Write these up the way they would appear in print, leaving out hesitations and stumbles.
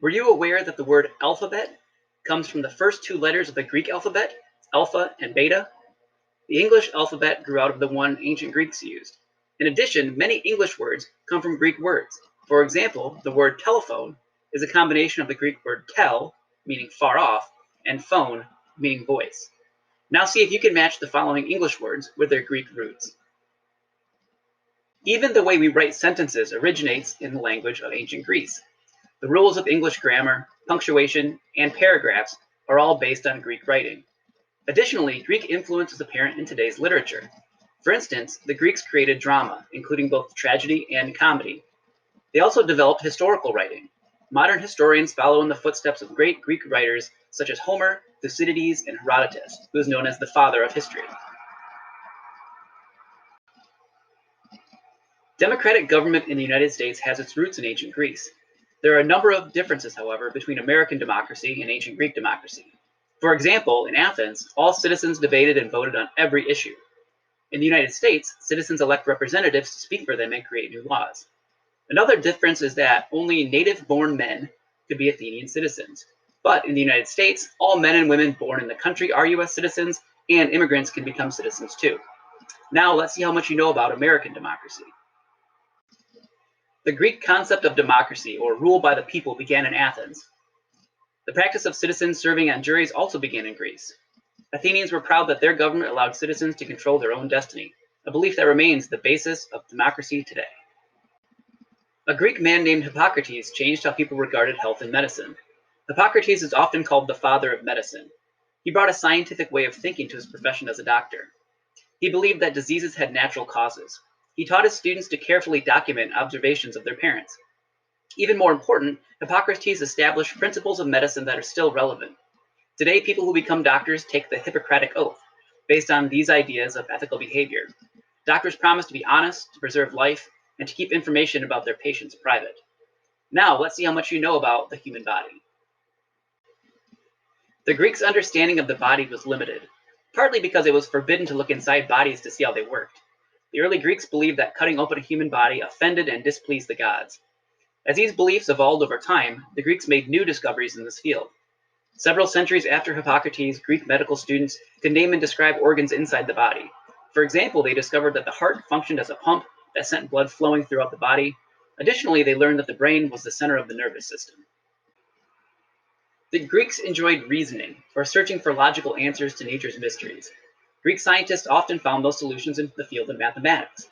Were you aware that the word alphabet comes from the first two letters of the Greek alphabet, alpha and beta? The English alphabet grew out of the one ancient Greeks used. In addition, many English words come from Greek words. For example, the word telephone is a combination of the Greek word tel, meaning far off, and phone, meaning voice. Now see if you can match the following English words with their Greek roots. Even the way we write sentences originates in the language of ancient Greece. The rules of English grammar, punctuation, and paragraphs are all based on Greek writing. Additionally, Greek influence is apparent in today's literature. For instance, the Greeks created drama, including both tragedy and comedy. They also developed historical writing. Modern historians follow in the footsteps of great Greek writers such as Homer, Thucydides, and Herodotus, who is known as the father of history. Democratic government in the United States has its roots in ancient Greece. There are a number of differences, however, between American democracy and ancient Greek democracy. For example, in Athens, all citizens debated and voted on every issue. In the United States, citizens elect representatives to speak for them and create new laws. Another difference is that only native-born men could be Athenian citizens. But in the United States, all men and women born in the country are U.S. citizens, and immigrants can become citizens too. Now let's see how much you know about American democracy. The Greek concept of democracy, or rule by the people, began in Athens. The practice of citizens serving on juries also began in Greece. Athenians were proud that their government allowed citizens to control their own destiny, a belief that remains the basis of democracy today. A Greek man named Hippocrates changed how people regarded health and medicine. Hippocrates is often called the father of medicine. He brought a scientific way of thinking to his profession as a doctor. He believed that diseases had natural causes. He taught his students to carefully document observations of their parents. Even more important, Hippocrates established principles of medicine that are still relevant. Today, people who become doctors take the Hippocratic Oath, based on these ideas of ethical behavior. Doctors promise to be honest, to preserve life, and to keep information about their patients private. Now, let's see how much you know about the human body. The Greeks' understanding of the body was limited, partly because it was forbidden to look inside bodies to see how they worked. The early Greeks believed that cutting open a human body offended and displeased the gods. As these beliefs evolved over time, the Greeks made new discoveries in this field. Several centuries after Hippocrates, Greek medical students could name and describe organs inside the body. For example, they discovered that the heart functioned as a pump that sent blood flowing throughout the body. Additionally, they learned that the brain was the center of the nervous system. The Greeks enjoyed reasoning, or searching for logical answers to nature's mysteries. Greek scientists often found those solutions in the field of mathematics.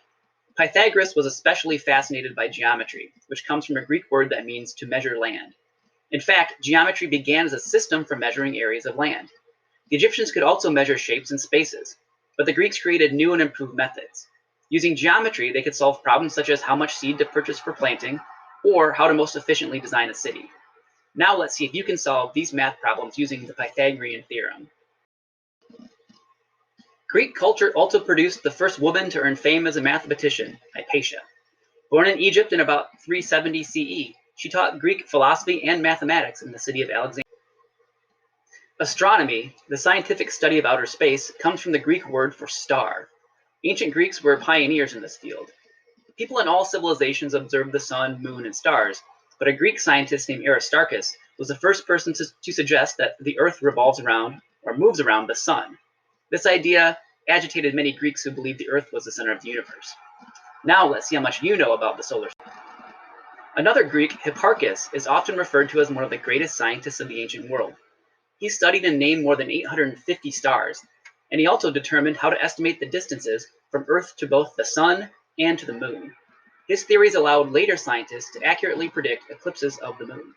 Pythagoras was especially fascinated by geometry, which comes from a Greek word that means to measure land. In fact, geometry began as a system for measuring areas of land. The Egyptians could also measure shapes and spaces, but the Greeks created new and improved methods. Using geometry, they could solve problems such as how much seed to purchase for planting, or how to most efficiently design a city. Now let's see if you can solve these math problems using the Pythagorean theorem. Greek culture also produced the first woman to earn fame as a mathematician, Hypatia. Born in Egypt in about 370 CE, she taught Greek philosophy and mathematics in the city of Alexandria. Astronomy, the scientific study of outer space, comes from the Greek word for star. Ancient Greeks were pioneers in this field. People in all civilizations observed the sun, moon, and stars, but a Greek scientist named Aristarchus was the first person to suggest that the Earth revolves around, or moves around, the sun. This idea agitated many Greeks who believed the Earth was the center of the universe. Now let's see how much you know about the solar system. Another Greek, Hipparchus, is often referred to as one of the greatest scientists of the ancient world. He studied and named more than 850 stars, and he also determined how to estimate the distances from Earth to both the sun and to the moon. His theories allowed later scientists to accurately predict eclipses of the moon.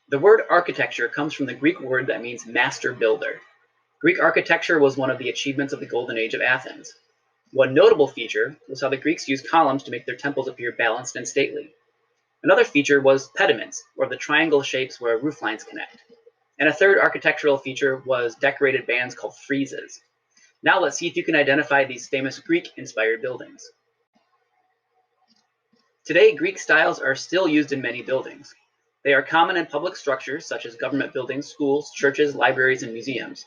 The word architecture comes from the Greek word that means master builder. Greek architecture was one of the achievements of the Golden Age of Athens. One notable feature was how the Greeks used columns to make their temples appear balanced and stately. Another feature was pediments, or the triangle shapes where roof lines connect. And a third architectural feature was decorated bands called friezes. Now let's see if you can identify these famous Greek-inspired buildings. Today, Greek styles are still used in many buildings. They are common in public structures such as government buildings, schools, churches, libraries, and museums.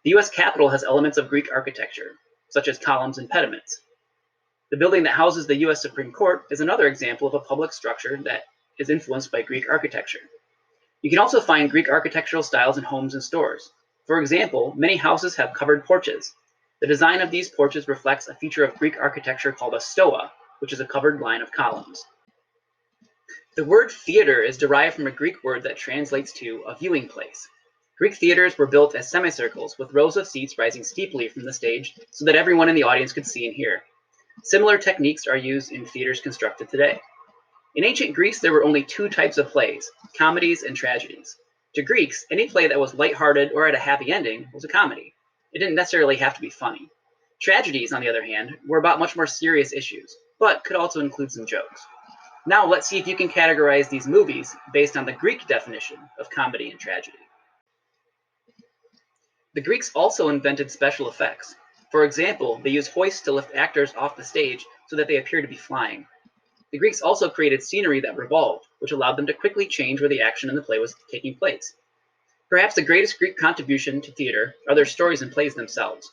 The U.S. Capitol has elements of Greek architecture, such as columns and pediments. The building that houses the U.S. Supreme Court is another example of a public structure that is influenced by Greek architecture. You can also find Greek architectural styles in homes and stores. For example, many houses have covered porches. The design of these porches reflects a feature of Greek architecture called a stoa, which is a covered line of columns. The word theater is derived from a Greek word that translates to a viewing place. Greek theaters were built as semicircles with rows of seats rising steeply from the stage so that everyone in the audience could see and hear. Similar techniques are used in theaters constructed today. In ancient Greece, there were only two types of plays, comedies and tragedies. To Greeks, any play that was lighthearted or had a happy ending was a comedy. It didn't necessarily have to be funny. Tragedies, on the other hand, were about much more serious issues, but could also include some jokes. Now let's see if you can categorize these movies based on the Greek definition of comedy and tragedy. The Greeks also invented special effects. For example, they used hoists to lift actors off the stage so that they appear to be flying. The Greeks also created scenery that revolved, which allowed them to quickly change where the action in the play was taking place. Perhaps the greatest Greek contribution to theater are their stories and plays themselves.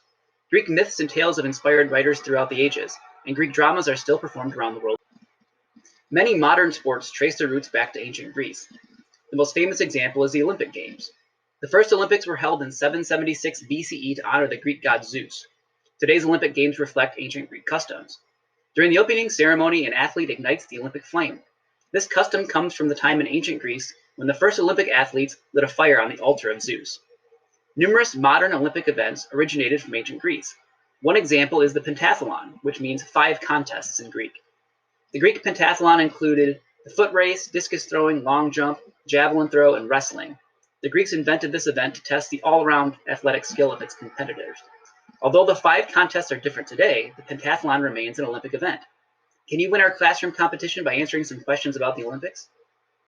Greek myths and tales have inspired writers throughout the ages, and Greek dramas are still performed around the world. Many modern sports trace their roots back to ancient Greece. The most famous example is the Olympic Games. The first Olympics were held in 776 BCE to honor the Greek god Zeus. Today's Olympic Games reflect ancient Greek customs. During the opening ceremony, an athlete ignites the Olympic flame. This custom comes from the time in ancient Greece when the first Olympic athletes lit a fire on the altar of Zeus. Numerous modern Olympic events originated from ancient Greece. One example is the pentathlon, which means 5 contests in Greek. The Greek pentathlon included the foot race, discus throwing, long jump, javelin throw, and wrestling. The Greeks invented this event to test the all-around athletic skill of its competitors. Although the 5 contests are different today, the pentathlon remains an Olympic event. Can you win our classroom competition by answering some questions about the Olympics?